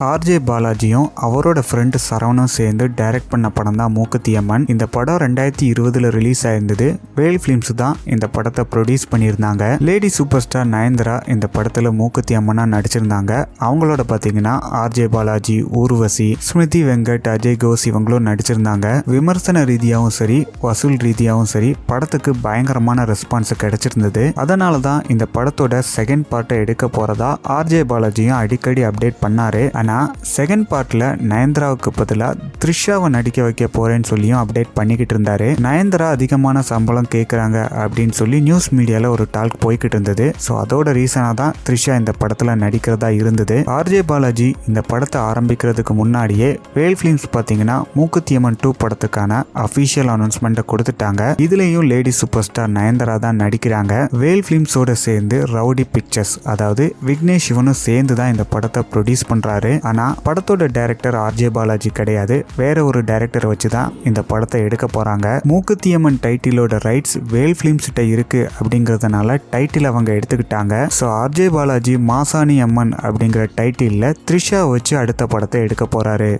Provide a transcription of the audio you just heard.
RJ பாலாஜியும் அவரோட friend சரவணும் சேர்ந்து direct பண்ண படம் தான் மூக்குத்தி அம்மன். இந்த படம் 2020 ரிலீஸ் ஆயிருந்தது. வேல் ஃபிலிம்ஸ் தான் இந்த படத்தை ப்ரொடியூஸ் பண்ணியிருந்தாங்க. லேடி சூப்பர் ஸ்டார் நயன்தாரா இந்த படத்தில் மூக்குத்தி அம்மனா நடிச்சிருந்தாங்க. அவங்களோட பார்த்தீங்கன்னா ஆர்ஜே பாலாஜி, ஊர்வசி, ஸ்மிருதி வெங்கட், அஜய் கோஸ் இவங்களும் நடிச்சிருந்தாங்க. விமர்சன ரீதியாகவும் சரி, வசூல் ரீதியாகவும் சரி படத்துக்கு பயங்கரமான ரெஸ்பான்ஸ் கிடைச்சிருந்தது. அதனால தான் இந்த படத்தோட செகண்ட் பார்ட்டை எடுக்க போறதா ஆர்ஜே பாலாஜியும் அடிக்கடி அப்டேட் பண்ணாரு. செகண்ட் பார்ட்ல நயன்தாராவுக்கு பதிலாக த்ரிஷாவை நடிக்க வைக்க போறேன்னு சொல்லியும் அப்டேட் பண்ணிக்கிட்டு இருந்தாரு. நயன்தாரா அதிகமான சம்பளம் கேட்குறாங்க அப்படின்னு சொல்லி நியூஸ் மீடியால ஒரு டாக் போய்கிட்டு இருந்தது. ஸோ அதோட ரீசனாக தான் த்ரிஷா இந்த படத்துல நடிக்கிறதா இருந்தது. ஆர்ஜே பாலாஜி இந்த படத்தை ஆரம்பிக்கிறதுக்கு முன்னாடியே வேல் ஃபிலிம்ஸ் பார்த்தீங்கன்னா மூக்குத்தி அம்மன் 2 படத்துக்கான அஃபிஷியல் அனௌன்ஸ்மெண்ட்டை கொடுத்துட்டாங்க. இதுலேயும் லேடி சூப்பர் ஸ்டார் நயன்தாரா தான் நடிக்கிறாங்க. வேல் ஃபிலிம்ஸோட சேர்ந்து ரவுடி பிக்சர்ஸ் அதாவது விக்னேஷ் சிவனும் சேர்ந்து தான் இந்த படத்தை ப்ரொடியூஸ் பண்றாரு. ஆனா படத்தோட டைரக்டர் ஆர்ஜே பாலாஜி கிடையாது, வேற ஒரு டைரக்டரை வச்சு தான் இந்த படத்தை எடுக்க போறாங்க. மூக்குத்தி அம்மன் டைட்டிலோட ரைட்ஸ் வேல் ஃபிலிம்ஸ் கிட்ட இருக்கு அப்படிங்கறதுனால டைட்டில் அவங்க எடுத்துக்கிட்டாங்க. ஸோ ஆர்ஜே பாலாஜி மாசாணி அம்மன் அப்படிங்கிற டைட்டில்ல த்ரிஷா வச்சு அடுத்த படத்தை எடுக்க போறாரு.